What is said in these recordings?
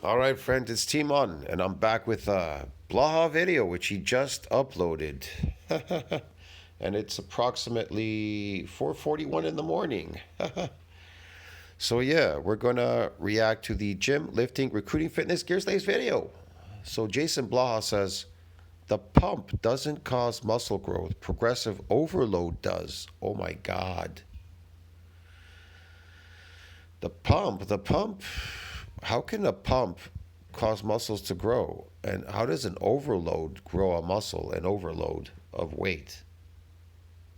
All right, friends, it's Team On, and I'm back with a Blaha video, which he just uploaded. And it's approximately 4:41 in the morning. So yeah, we're gonna react to the gym, lifting, recruiting, fitness, gear slaves video. So Jason Blaha says, the pump doesn't cause muscle growth. Progressive overload does. Oh my God. The pump, how can a pump cause muscles to grow? And how does an overload grow a muscle, an overload of weight?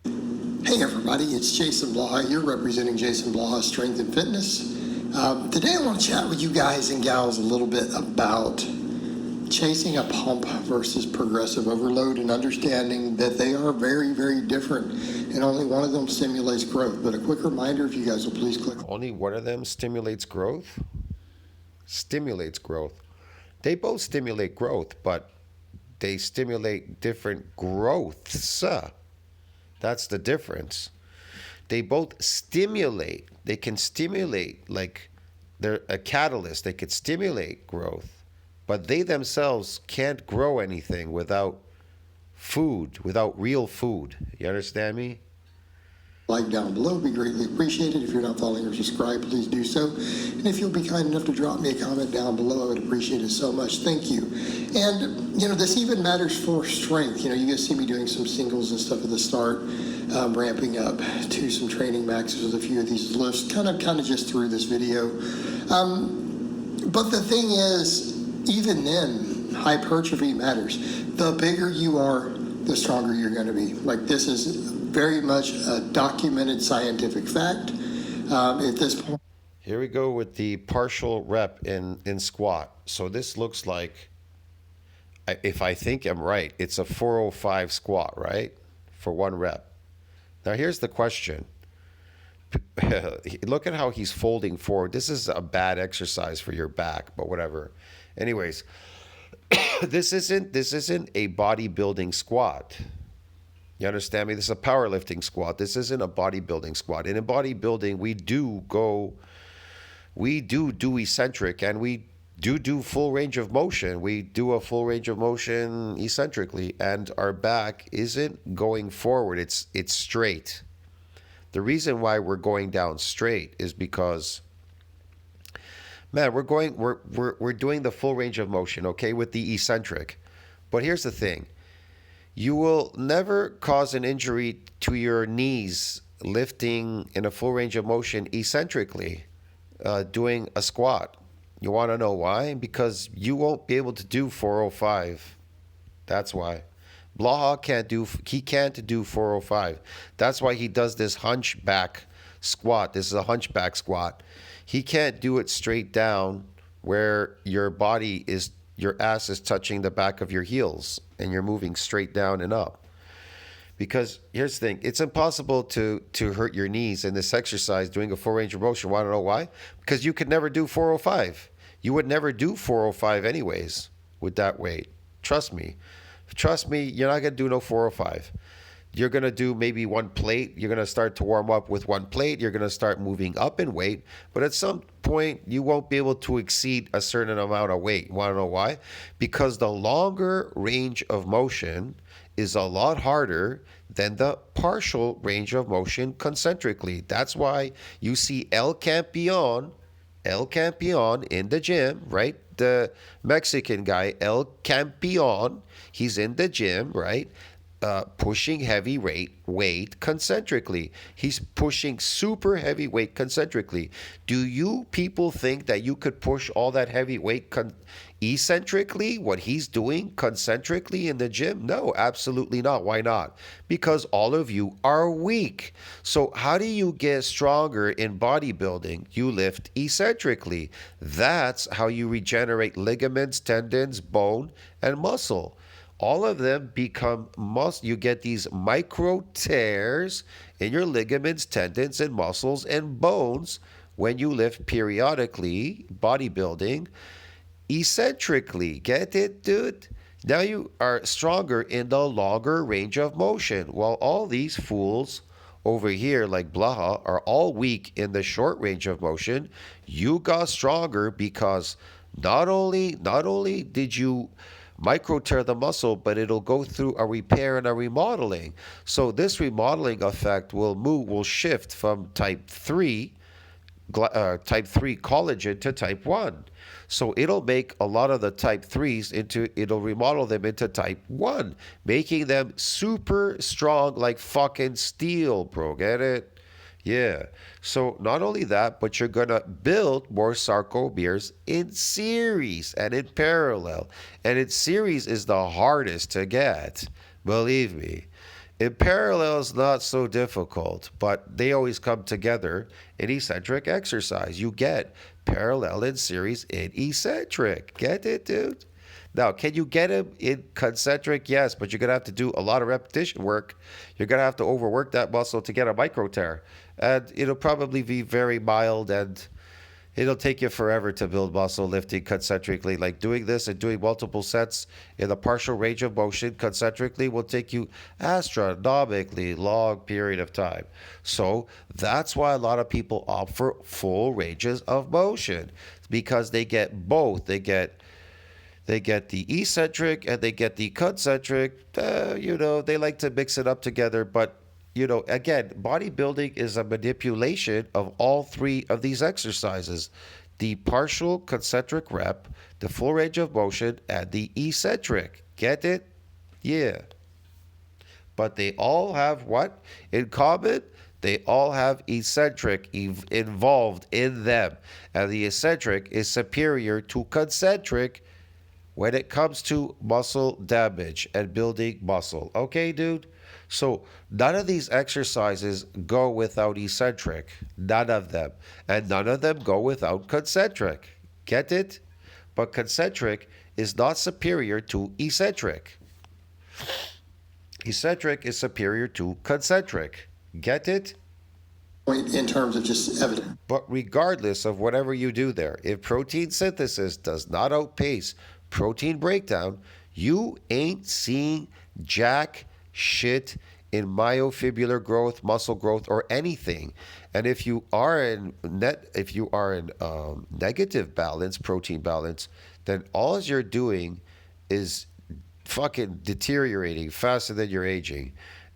Hey everybody, it's Jason Blaha. You're representing Jason Blaha Strength and Fitness. Today I want to chat with you guys and gals a little bit about chasing a pump versus progressive overload and understanding that they are very, very different and only one of them stimulates growth. But a quick reminder, if you guys will please click. Only one of them stimulates growth? Stimulates growth. They both stimulate growth, but they stimulate different growths. That's the difference. They both stimulate. They can stimulate, like they're a catalyst. They could stimulate growth, but they themselves can't grow anything without food, without real food. You understand me? Like down below, be greatly appreciated. If you're not following or subscribed, please do so. And if you'll be kind enough to drop me a comment down below, I would appreciate it so much. Thank you. And, this even matters for strength. You guys see me doing some singles and stuff at the start, ramping up to some training maxes with a few of these lifts, kind of just through this video. But the thing is, even then, hypertrophy matters. The bigger you are, the stronger you're going to be. Like, this is very much a documented scientific fact at this point. Here we go with the partial rep in squat. So this looks like, if I think I'm right, it's a 405 squat, right? For one rep. Now here's the question. Look at how he's folding forward. This is a bad exercise for your back, but whatever. Anyways, this isn't a bodybuilding squat. You understand me? This is a powerlifting squat. This isn't a bodybuilding squat. And in bodybuilding, we do eccentric, and we do full range of motion. We do a full range of motion eccentrically, and our back isn't going forward. It's straight. The reason why we're going down straight is because, man, we're doing the full range of motion, okay, with the eccentric. But here's the thing. You will never cause an injury to your knees lifting in a full range of motion eccentrically, doing a squat. You want to know why? Because you won't be able to do 405. That's why. Blaha can't do 405. That's why he does this hunchback squat. This is a hunchback squat. He can't do it straight down where your ass is touching the back of your heels and you're moving straight down and up. Because here's the thing, it's impossible to hurt your knees in this exercise doing a full range of motion. Want to know why? Because you could never do 405. You would never do 405 anyways with that weight. Trust me, you're not going to do no 405. You're going to do maybe one plate. You're going to start to warm up with one plate. You're going to start moving up in weight. But at some point, you won't be able to exceed a certain amount of weight. Want to know why? Because the longer range of motion is a lot harder than the partial range of motion concentrically. That's why you see El Campeon in the gym, right? The Mexican guy, El Campeon, he's in the gym, right? Pushing heavy weight concentrically. He's pushing super heavy weight concentrically. Do you people think that you could push all that heavy weight eccentrically, what he's doing concentrically in the gym? No, absolutely not. Why not? Because all of you are weak. So how do you get stronger in bodybuilding? You lift eccentrically. That's how you regenerate ligaments, tendons, bone, and muscle. All of them become muscle. You get these micro tears in your ligaments, tendons, and muscles and bones when you lift periodically, bodybuilding, eccentrically. Get it, dude? Now you are stronger in the longer range of motion, while all these fools over here, like Blaha, are all weak in the short range of motion. You got stronger because Not only did you micro tear the muscle, but it'll go through a repair and a remodeling. So this remodeling effect will shift from type 3 collagen to type 1. So it'll make a lot of the type 3s it'll remodel them into type 1, making them super strong like fucking steel, bro. Get it? Yeah. So not only that, but you're gonna build more sarcomeres in series and in parallel. And in series is the hardest to get. Believe me. In parallel is not so difficult, but they always come together in eccentric exercise. You get parallel and series in eccentric. Get it, dude? Now, can you get him in concentric? Yes, but you're going to have to do a lot of repetition work. You're going to have to overwork that muscle to get a micro tear. And it'll probably be very mild and it'll take you forever to build muscle lifting concentrically. Like doing this and doing multiple sets in a partial range of motion concentrically will take you astronomically long period of time. So that's why a lot of people opt for full ranges of motion because they get both. They get the eccentric and they get the concentric. They like to mix it up together, but again, bodybuilding is a manipulation of all three of these exercises: the partial concentric rep, the full range of motion, and the eccentric. Get it? Yeah. But they all have what in common? They all have eccentric involved in them. And the eccentric is superior to concentric when it comes to muscle damage and building muscle. Okay, dude? So none of these exercises go without eccentric. None of them. And none of them go without concentric. Get it? But concentric is not superior to eccentric. Eccentric is superior to concentric. Get it? In terms of just evidence. But regardless of whatever you do there, if protein synthesis does not outpace protein breakdown, you ain't seeing jack shit in myofibrillar growth, muscle growth, or anything. And if you are in negative balance, protein balance, then all you're doing is fucking deteriorating faster than you're aging,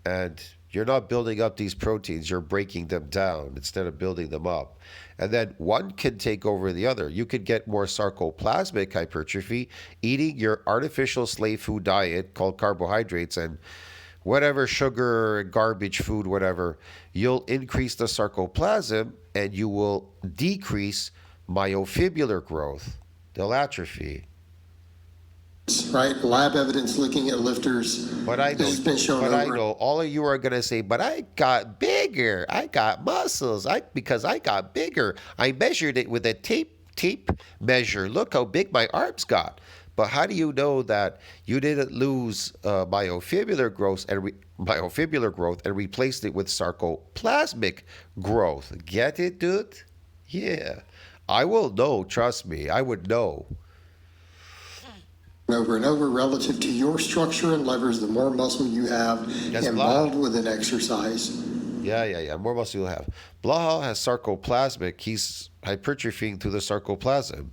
and you're not building up these proteins, you're breaking them down instead of building them up. And then one can take over the other. You could get more sarcoplasmic hypertrophy eating your artificial slave food diet called carbohydrates and whatever sugar, garbage food, whatever. You'll increase the sarcoplasm and you will decrease myofibrillar growth. They'll atrophy. Right, lab evidence looking at lifters. But I know, This has been shown but I over. know all of you are gonna say, "But I got bigger. I got muscles. Because I got bigger. I measured it with a tape measure. Look how big my arms got." But how do you know that you didn't lose myofibrillar growth and replaced it with sarcoplasmic growth? Get it, dude? Yeah, I will know. Trust me, I would know. Over and over relative to your structure and levers, the more muscle you have That's involved Blaha. with an exercise. Yeah. More muscle you'll have. Blaha has sarcoplasmic. He's hypertrophying through the sarcoplasm.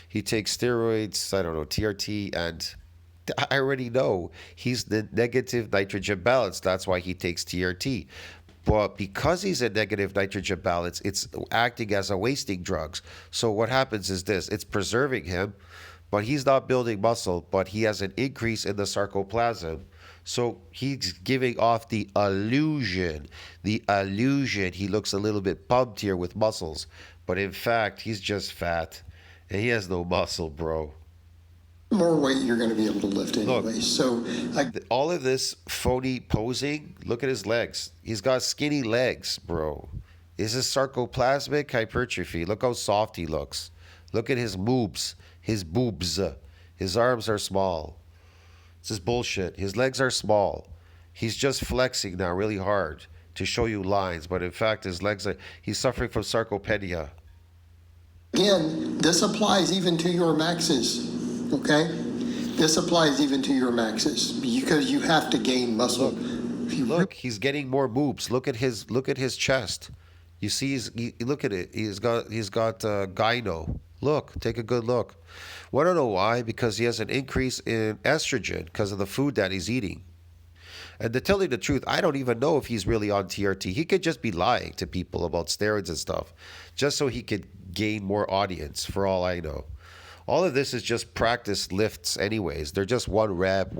He takes steroids, I don't know, TRT, and I already know he's the negative nitrogen balance. That's why he takes TRT. But because he's in negative nitrogen balance, it's acting as a wasting drugs. So what happens is this: it's preserving him, but he's not building muscle, but he has an increase in the sarcoplasm. So he's giving off the illusion. The illusion he looks a little bit pumped here with muscles, but in fact, he's just fat. And he has no muscle, bro. More weight you're going to be able to lift anyway. So All of this phony posing, look at his legs. He's got skinny legs, bro. This is sarcoplasmic hypertrophy. Look how soft he looks. Look at his boobs. His boobs. His arms are small. This is bullshit. His legs are small. He's just flexing now really hard to show you lines, but in fact his legs are, he's suffering from sarcopenia. again, this applies even to your maxes. Okay? This applies even to your maxes because you have to gain muscle. Look, he's getting more boobs. Look at his chest. You see, look at it. He's got gyno. Look, take a good look. Want to know why? Because he has an increase in estrogen because of the food that he's eating. And to tell you the truth, I don't even know if he's really on TRT. He could just be lying to people about steroids and stuff, just so he could gain more audience, for all I know. All of this is just practice lifts, anyways. They're just one rep,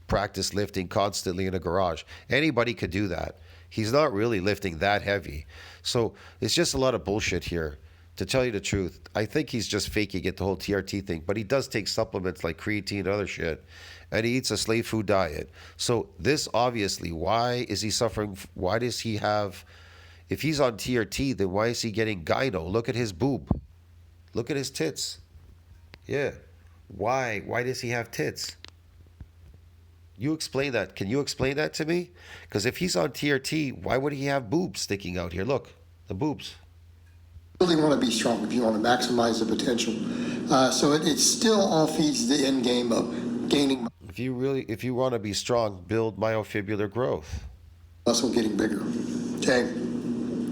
practice lifting constantly in a garage. Anybody could do that. He's not really lifting that heavy. So it's just a lot of bullshit here. To tell you the truth, I think he's just faking it, the whole TRT thing. But he does take supplements like creatine and other shit. And he eats a slave food diet. So this obviously, why is he suffering? Why does he have, if he's on TRT, then why is he getting gyno? Look at his boob. Look at his tits. Yeah. Why? Why does he have tits? You explain that. Can you explain that to me? Because if he's on TRT, why would he have boobs sticking out here? Look, the boobs. Really want to be strong, if you want to maximize the potential. So it still all feeds the end game of gaining If you want to be strong, build myofibrillar growth. muscle, getting bigger. Okay,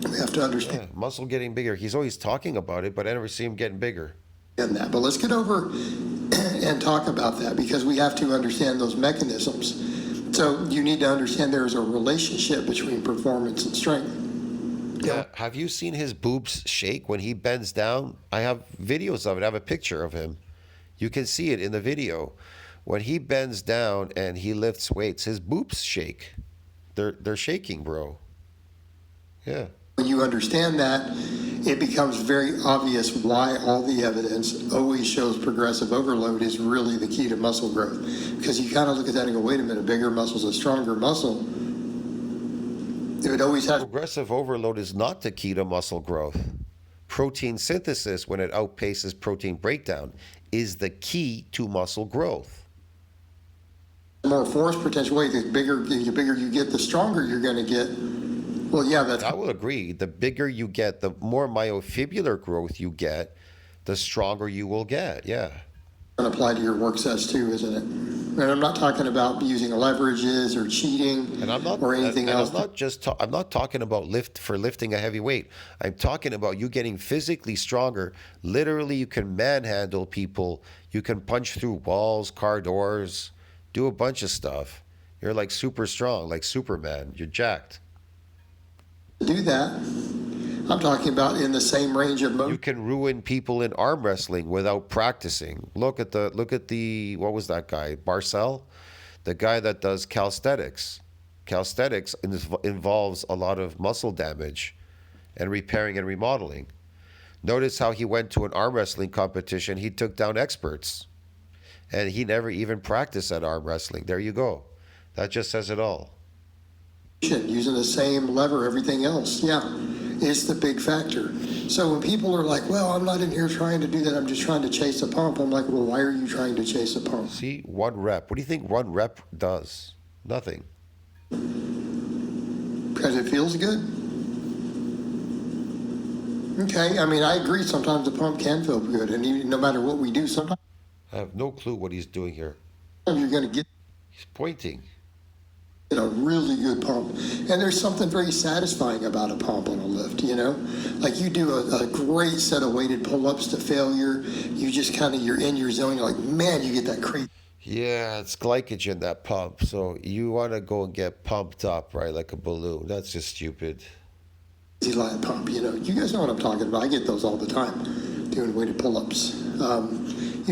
we have to understand Muscle getting bigger. He's always talking about it, but I never see him getting bigger. that. But let's get over and talk about that, because we have to understand those mechanisms. So you need to understand there is a relationship between performance and strength. Yeah. Have you seen his boobs shake when he bends down? I have videos of it. I have a picture of him. You can see it in the video. When he bends down and he lifts weights, his boobs shake. They're shaking, bro. Yeah. When you understand that, it becomes very obvious why all the evidence always shows progressive overload is really the key to muscle growth. Because you kind of look at that and go, wait a minute, bigger muscle's a stronger muscle. It always has. Progressive overload is not the key to muscle growth. Protein synthesis, when it outpaces protein breakdown, is the key to muscle growth. More force potential. Wait, the bigger you get, the stronger you're going to get. Well, yeah, that's. I will agree. The bigger you get, the more myofibrillar growth you get, the stronger you will get. Yeah. Going to apply to your work sets too, isn't it? And I'm not talking about using leverages or cheating or anything else. I'm not talking about lifting a heavy weight. I'm talking about you getting physically stronger. Literally, you can manhandle people. You can punch through walls, car doors, do a bunch of stuff. You're like super strong, like Superman. You're jacked. Do that. I'm talking about in the same range of motion. You can ruin people in arm wrestling without practicing. Look at the what was that guy? Barcel, the guy that does calisthenics. Calisthenics involves a lot of muscle damage and repairing and remodeling. Notice how he went to an arm wrestling competition. He took down experts. And he never even practiced at arm wrestling. There you go. That just says it all. Using the same lever, everything else. Yeah. Is the big factor. So when people are like, well, I'm not in here trying to do that, I'm just trying to chase a pump, I'm like, well, why are you trying to chase a pump? See, one rep. What do you think one rep does? Nothing. Because it feels good. Okay, I mean, I agree, sometimes the pump can feel good, and even, no matter what we do, sometimes I have no clue what he's doing here. you're going to get He's pointing. a really good pump. And there's something very satisfying about a pump on a lift, you know? Like you do a great set of weighted pull-ups to failure. You just kind of, you're in your zone. You're like, man, you get that crazy. Yeah, it's glycogen, that pump. So you want to go and get pumped up, right, like a balloon. That's just stupid. Line pump, you know? You guys know what I'm talking about. I get those all the time, doing weighted pull-ups.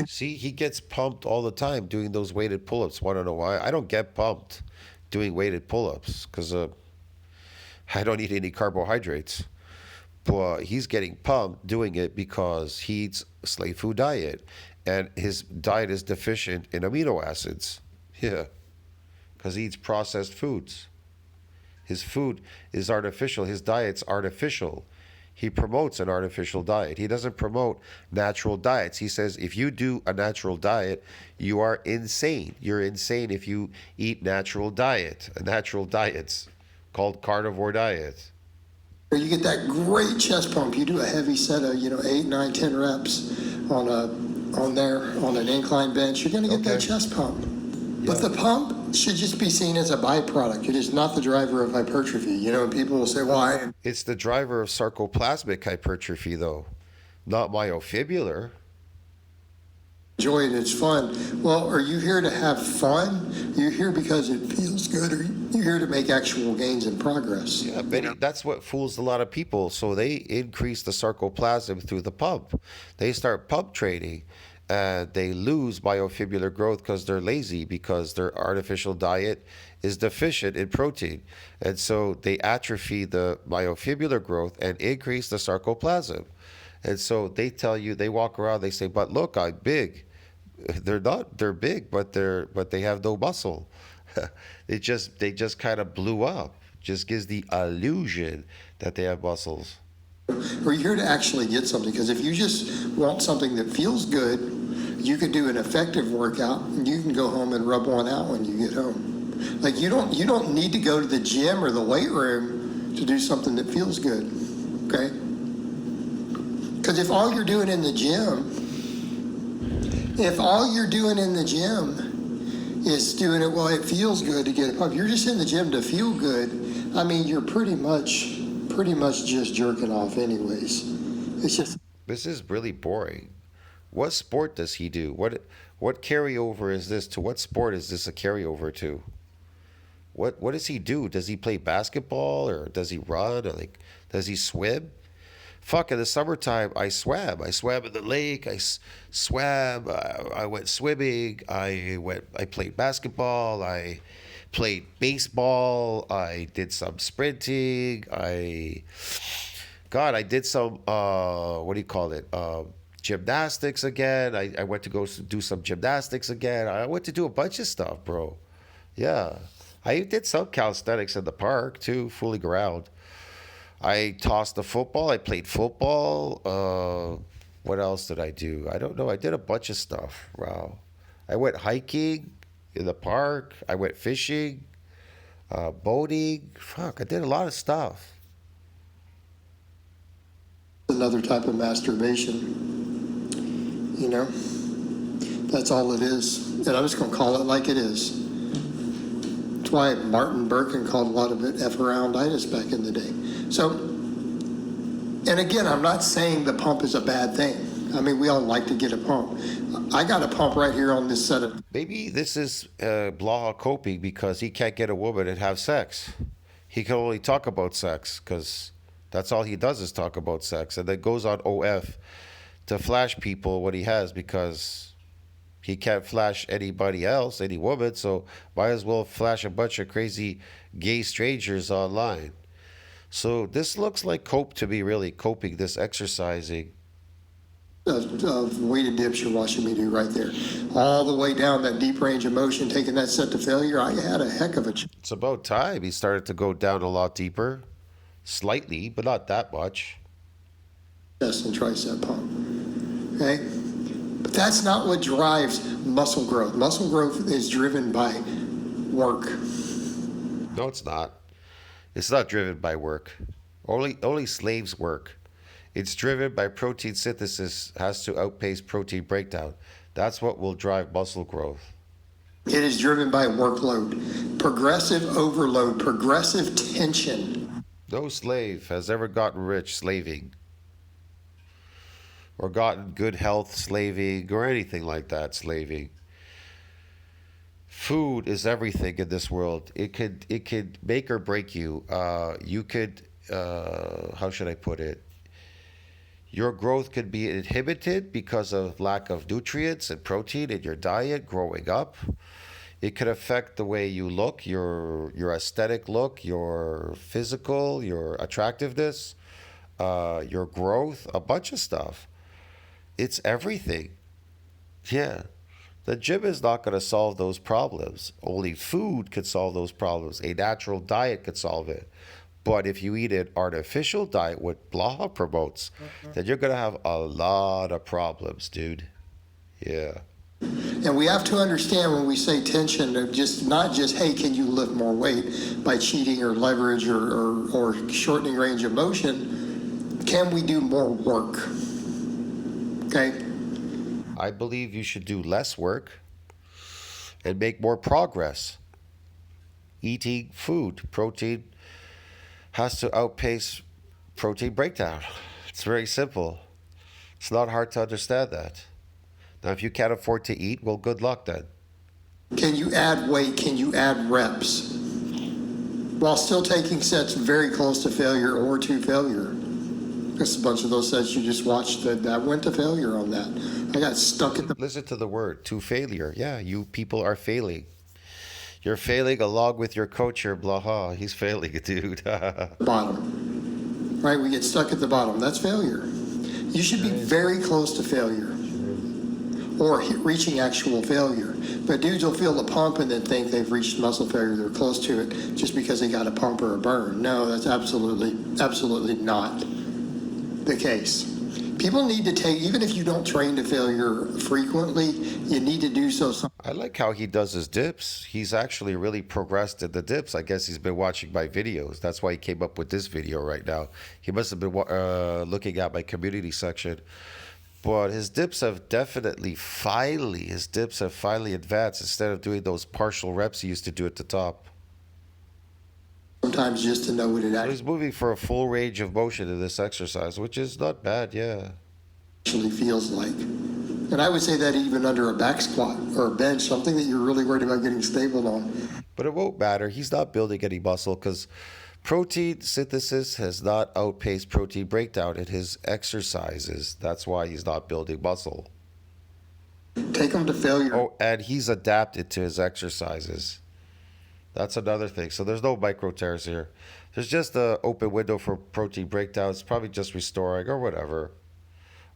See, he gets pumped all the time doing those weighted pull-ups. Want to know why? I don't get pumped doing weighted pull-ups because I don't eat any carbohydrates. But he's getting pumped doing it because he eats a slave food diet, and his diet is deficient in amino acids. Yeah, because he eats processed foods. His food is artificial. His diet's artificial. He promotes an artificial diet. He doesn't promote natural diets. He says if you do a natural diet, you are insane. You're insane if you eat natural diet. A natural diet's called carnivore diet. You get that great chest pump. You do a heavy set of, 8, 9, 10 reps on an incline bench. You're going to get that chest pump. Yeah. But the pump should just be seen as a byproduct. It is not the driver of hypertrophy. And people will say, why? It's the driver of sarcoplasmic hypertrophy, though. Not myofibular. Enjoy it, it's fun. Well, are you here to have fun? Are you here because it feels good? Or are you here to make actual gains and progress? Yeah, Benny, that's what fools a lot of people. So they increase the sarcoplasm through the pump. They start pump training and they lose myofibular growth because they're lazy, because their artificial diet is deficient in protein. And so they atrophy the myofibular growth and increase the sarcoplasm. And so they tell you, they walk around, they say, but look, I'm big. They're not, they're big, but they have no muscle. They just kind of blew up. Just gives the illusion that they have muscles. Or you're here to actually get something. Because if you just want something that feels good, you could do an effective workout and you can go home and rub one out when you get home. Like you don't need to go to the gym or the weight room to do something that feels good. Okay? Because if all you're doing in the gym is doing it while it feels good to get a pump, you're just in the gym to feel good. I mean, you're pretty much just jerking off anyways. It's just This is really boring. What sport does he do? What carryover is this to? What sport is this a carryover to? What does he do? Does he play basketball or does he run or like does he swim? Fuck, in the summertime, I swam. I swam in the lake. Swam. I went swimming. I played basketball. I played baseball. I did some sprinting. I did some, what do you call it? Gymnastics again. I went to go do some gymnastics again. I went to do a bunch of stuff, bro. Yeah. I did some calisthenics in the park too, fooling around. I tossed the football. I played football. What else did I do? I don't know. I did a bunch of stuff. Wow. I went hiking in the park. I went fishing, boating. Fuck, I did a lot of stuff. another type of masturbation. You know, that's all it is. And I'm just going to call it like it is. That's why Martin Birkin called a lot of it F arounditis back in the day. So, and again, I'm not saying the pump is a bad thing. I mean, we all like to get a pump. I got a pump right here on this set of. Maybe this is Blaha coping because he can't get a woman and have sex. He can only talk about sex because that's all he does is talk about sex. And then goes on OF to flash people what he has because he can't flash anybody else, any woman. So might as well flash a bunch of crazy gay strangers online. So this looks like cope to me, really coping, this exercising. Weighted dips you're watching me do right there. All the way down that deep range of motion, taking that set to failure. I had a heck of a It's about time he started to go down a lot deeper. Slightly, but not that much. chest and tricep pump. Okay? But that's not what drives muscle growth. Muscle growth is driven by work. No, it's not. It's not driven by work. Only slaves work. It's driven by protein synthesis, has to outpace protein breakdown. That's what will drive muscle growth. It is driven by workload, progressive overload, progressive tension. No slave has ever gotten rich slaving or gotten good health slaving or anything like that slaving. Food is everything in this world. It could make or break you. You could how should I put it? Your growth could be inhibited because of lack of nutrients and protein in your diet growing up. It could affect the way you look, your aesthetic look, your physical, your attractiveness, your growth, a bunch of stuff. It's everything. Yeah. The gym is not going to solve those problems. Only food could solve those problems. A natural diet could solve it. But if you eat an artificial diet, what Blaha promotes, then you're going to have a lot of problems, dude. Yeah. And we have to understand when we say tension, just not just, hey, can you lift more weight by cheating or leverage or shortening range of motion? Can we do more work? Okay? I believe you should do less work and make more progress. Eating food, protein has to outpace protein breakdown. It's very simple. It's not hard to understand that. Now, if you can't afford to eat, well, good luck then. Can you add weight? Can you add reps while still taking sets very close to failure or to failure? Because a bunch of those sets you just watched that went to failure on that. I got stuck at the Listen to the word, to failure. Yeah, you people are failing. You're failing along with your coach here, Blaha. He's failing, dude. bottom, right? We get stuck at the bottom. That's failure. You should be very close to failure or reaching actual failure. But dudes will feel the pump and then think they've reached muscle failure. They're close to it just because they got a pump or a burn. No, that's absolutely not the case. People need to take, even if you don't train to failure frequently, you need to do so. I like how he does his dips. He's actually really progressed in the dips. I guess he's been watching my videos. That's why he came up with this video right now. He must have been looking at my community section. But his dips have finally advanced instead of doing those partial reps he used to do at the top. Sometimes just to know what it So he's moving for a full range of motion in this exercise, which is not bad, yeah. actually feels like. And I would say that even under a back squat or a bench, something that you're really worried about getting stable on. But it won't matter. He's not building any muscle because protein synthesis has not outpaced protein breakdown in his exercises. That's why he's not building muscle. Take them to failure. Oh, and he's adapted to his exercises. That's another thing. So there's no micro tears here. There's just an open window for protein breakdown. It's probably just restoring or whatever.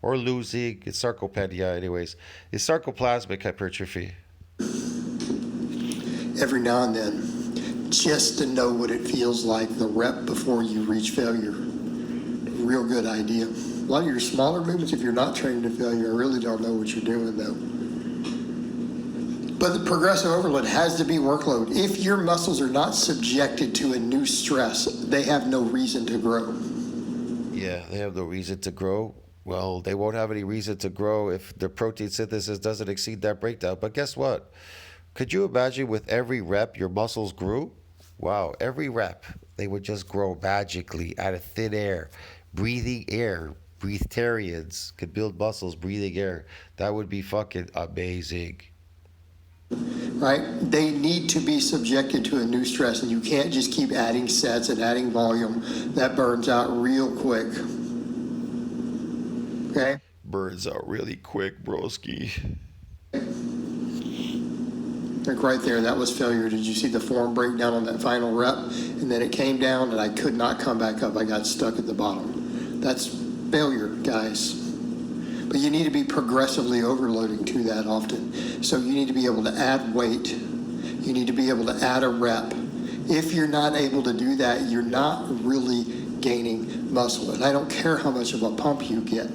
Or losing. It's sarcopenia anyways. It's sarcoplasmic hypertrophy. Every now and then, just to know what it feels like, the rep before you reach failure. Real good idea. A lot of your smaller movements, if you're not trained to failure, I really don't know what you're doing though. But the progressive overload has to be workload. If your muscles are not subjected to a new stress, they have no reason to grow. Yeah, they have no reason to grow. Well, they won't have any reason to grow if the protein synthesis doesn't exceed that breakdown. But guess what? Could you imagine with every rep your muscles grew? Wow, every rep, they would just grow magically out of thin air. Breathing air. Breatharians could build muscles breathing air. That would be fucking amazing. Right? They need to be subjected to a new stress, and you can't just keep adding sets and adding volume. That burns out real quick. Okay? Burns out really quick, broski. Like right there, that was failure. Did you see the form breakdown on that final rep? And then it came down, and I could not come back up. I got stuck at the bottom. That's failure, guys. But you need to be progressively overloading to that often. So you need to be able to add weight. You need to be able to add a rep. If you're not able to do that, you're not really gaining muscle. And I don't care how much of a pump you get.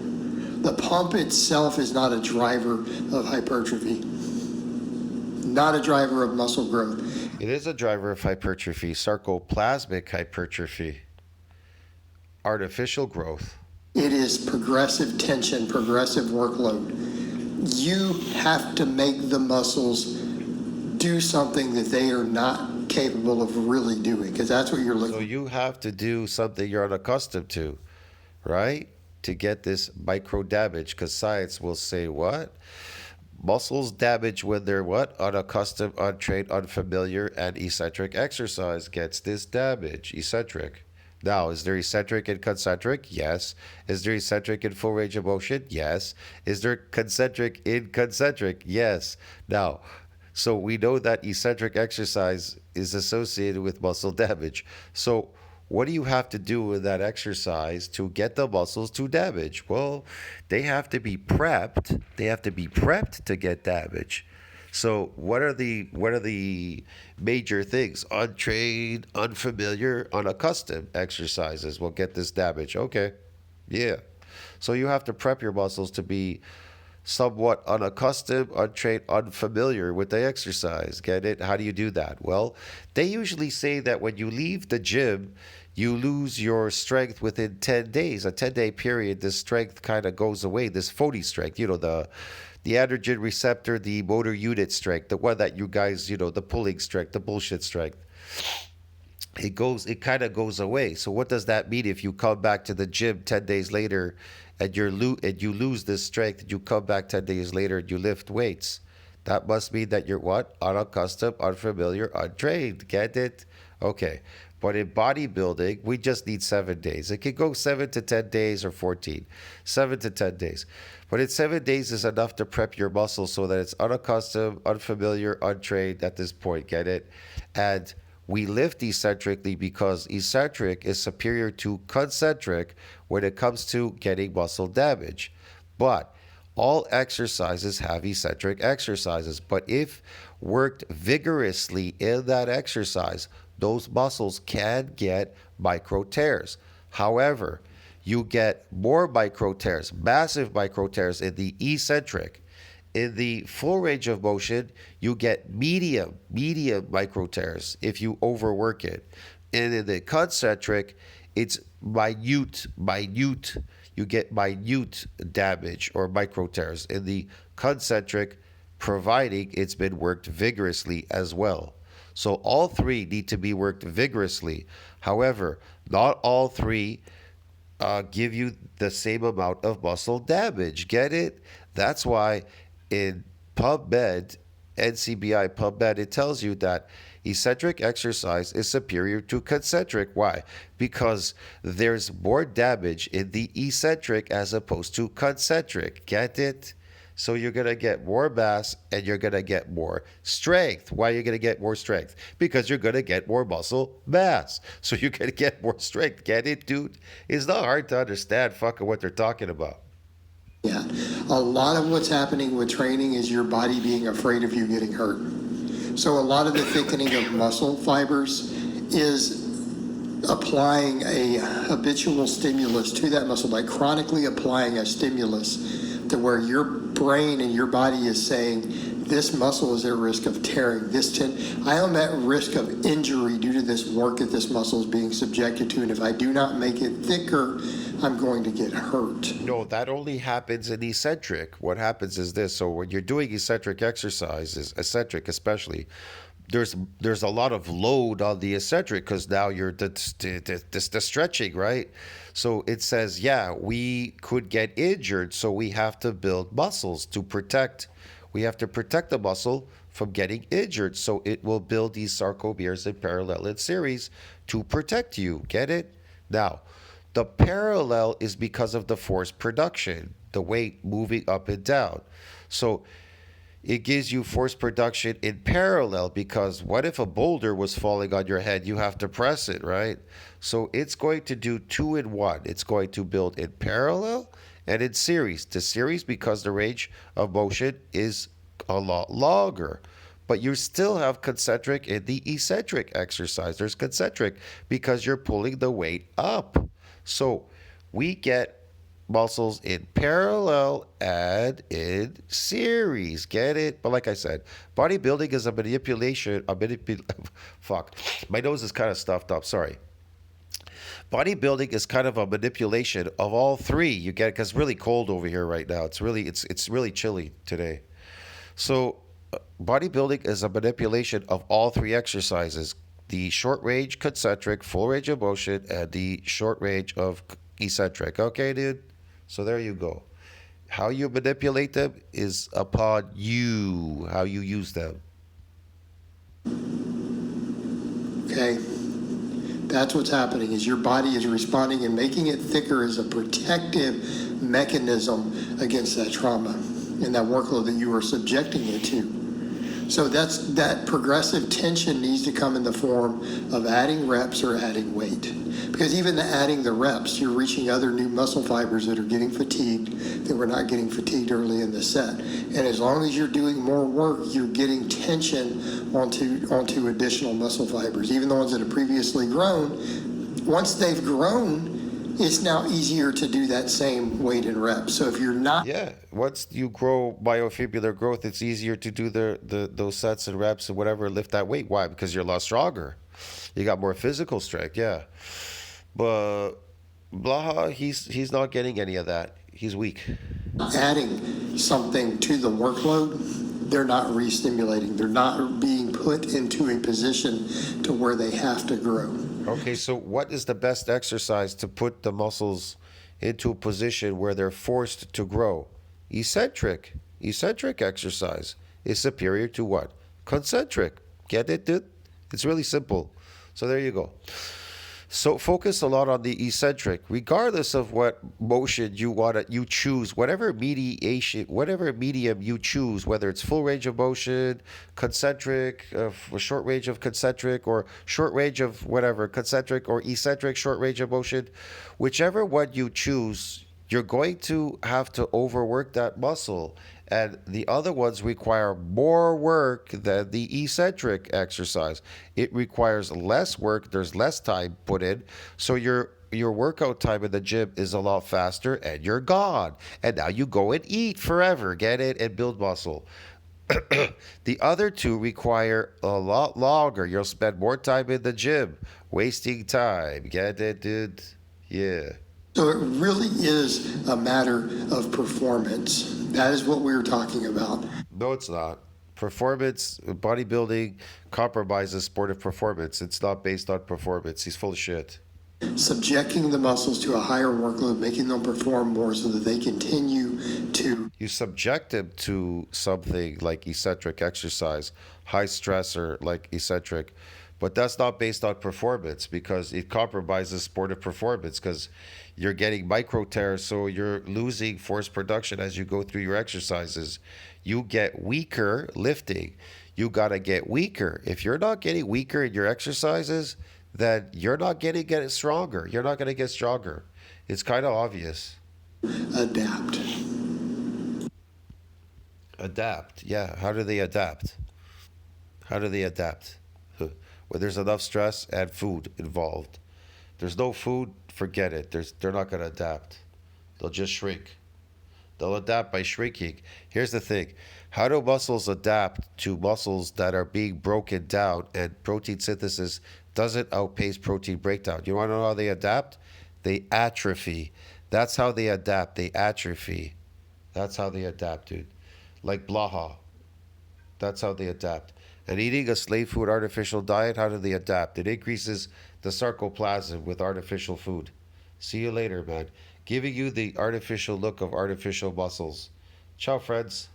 The pump itself is not a driver of hypertrophy, not a driver of muscle growth. It is a driver of hypertrophy, sarcoplasmic hypertrophy, artificial growth. It is progressive tension, progressive workload. You have to make the muscles do something that they are not capable of really doing, because that's what you're looking So for. you have to do something you're unaccustomed to, right? To get this micro damage, because science will say what? Muscles damage when they're what? Unaccustomed, untrained, unfamiliar, and eccentric exercise gets this damage. Eccentric. Now, is there eccentric and concentric? Yes. Is there eccentric in full range of motion? Yes. Is there concentric in concentric? Yes. Now, so we know that eccentric exercise is associated with muscle damage. So what do you have to do with that exercise to get the muscles to damage? Well, they have to be prepped. They have to be prepped to get damage. So what are the major things? Untrained, unfamiliar, unaccustomed exercises will get this damage. Okay. Yeah. So you have to prep your muscles to be somewhat unaccustomed, untrained, unfamiliar with the exercise. Get it? How do you do that? Well, they usually say that when you leave the gym, you lose your strength within 10 days. A 10-day period, this strength kind of goes away, this phony strength, the androgen receptor, the motor unit strength, the one that you guys, the pulling strength, the bullshit strength. it kind of goes away. So what does that mean if you come back to the gym 10 days later and you lose this strength and you come back 10 days later and you lift weights? That must mean that you're what? Unaccustomed, unfamiliar, untrained. Get it? Okay. But in bodybuilding, we just need 7 days. It could go 7 to 10 days or 14. 7 to 10 days. But in 7 days is enough to prep your muscles so that it's unaccustomed, unfamiliar, untrained at this point. Get it? And we lift eccentrically because eccentric is superior to concentric when it comes to getting muscle damage. But all exercises have eccentric exercises. But if worked vigorously in that exercise, those muscles can get micro tears. However, you get more micro tears, massive micro tears in the eccentric. In the full range of motion, you get medium micro tears if you overwork it. And in the concentric, it's minute. You get minute damage or micro tears. In the concentric, providing it's been worked vigorously as well. So all three need to be worked vigorously. However, not all three give you the same amount of muscle damage. Get it? That's why in PubMed, NCBI PubMed, it tells you that eccentric exercise is superior to concentric. Why? Because there's more damage in the eccentric as opposed to concentric. Get it? So you're going to get more mass and you're going to get more strength. Why are you going to get more strength? Because you're going to get more muscle mass. So you're going to get more strength. Get it, dude? It's not hard to understand fucking what they're talking about. Yeah, a lot of what's happening with training is your body being afraid of you getting hurt. So a lot of the thickening of muscle fibers is applying a habitual stimulus to that muscle, by chronically applying a stimulus to where your brain and your body is saying, this muscle is at risk of tearing. I am at risk of injury due to this work that this muscle is being subjected to, and if I do not make it thicker, I'm going to get hurt. No, that only happens in eccentric. What happens is this. So when you're doing eccentric exercises, eccentric especially, there's a lot of load on the eccentric because now you're the stretching, right? So it says, yeah, we could get injured, so we have to build muscles to protect. We have to protect the muscle from getting injured, so it will build these sarcomeres in parallel in series to protect you. Get it? Now, the parallel is because of the force production, the weight moving up and down. So it gives you force production in parallel because what if a boulder was falling on your head? You have to press it, right? So it's going to do 2 in 1. It's going to build in parallel and in series. The series because the range of motion is a lot longer. But you still have concentric in the eccentric exercise. There's concentric because you're pulling the weight up. So we get muscles in parallel and in series. Get it? But like I said, bodybuilding is a manipulation. Fuck. My nose is kind of stuffed up. Sorry. Bodybuilding is kind of a manipulation of all three. You get it? Because it's really cold over here right now. It's really chilly today. So bodybuilding is a manipulation of all three exercises: the short range concentric, full range of motion, and the short range of eccentric. Okay, dude? So there you go. How you manipulate them is upon you, how you use them. Okay, that's what's happening, is your body is responding, and making it thicker is a protective mechanism against that trauma and that workload that you are subjecting it to. So that progressive tension needs to come in the form of adding reps or adding weight. Because even adding the reps, you're reaching other new muscle fibers that are getting fatigued, that were not getting fatigued early in the set. And as long as you're doing more work, you're getting tension onto additional muscle fibers. Even the ones that have previously grown, once they've grown, it's now easier to do that same weight and reps. So if you're not... Yeah, once you grow myofibrillar growth, it's easier to do those sets and reps and whatever, lift that weight. Why? Because you're a lot stronger. You got more physical strength, yeah. But Blaha, he's not getting any of that. He's weak. Adding something to the workload, they're not re-stimulating. They're not being put into a position to where they have to grow. Okay, so what is the best exercise to put the muscles into a position where they're forced to grow? Eccentric. Eccentric exercise is superior to what? Concentric. Get it, dude? It's really simple. So there you go. So focus a lot on the eccentric, regardless of what motion you choose, whatever medium you choose, whether it's full range of motion, concentric, short range of concentric, or short range of whatever, concentric or eccentric, short range of motion, whichever one you choose, you're going to have to overwork that muscle. And the other ones require more work than the eccentric exercise. It requires less work, there's less time put in. So your workout time in the gym is a lot faster and you're gone. And now you go and eat forever, get it, and build muscle. The other two require a lot longer. You'll spend more time in the gym, wasting time. Get it, dude? Yeah. So it really is a matter of performance. That is what we were talking about. No, it's not. Performance, bodybuilding compromises sportive performance. It's not based on performance. He's full of shit. Subjecting the muscles to a higher workload, making them perform more so that they continue to. You subject him to something like eccentric exercise, high stressor like eccentric, but that's not based on performance because it compromises sportive performance because you're getting micro tears, so you're losing force production as you go through your exercises. You get weaker lifting. You got to get weaker. If you're not getting weaker in your exercises, then you're not getting stronger. You're not going to get stronger. It's kind of obvious. Adapt. Adapt. Yeah. How do they adapt? How do they adapt? When there's enough stress and food involved. There's no food, forget it. They're not going to adapt. They'll just shrink. They'll adapt by shrinking. Here's the thing. How do muscles adapt to muscles that are being broken down and protein synthesis doesn't outpace protein breakdown? You want to know how they adapt? They atrophy. That's how they adapt. They atrophy. That's how they adapt, dude. Like Blaha. That's how they adapt. And eating a slave food artificial diet, how do they adapt? It increases the sarcoplasm with artificial food. See you later, man. Giving you the artificial look of artificial muscles. Ciao, friends.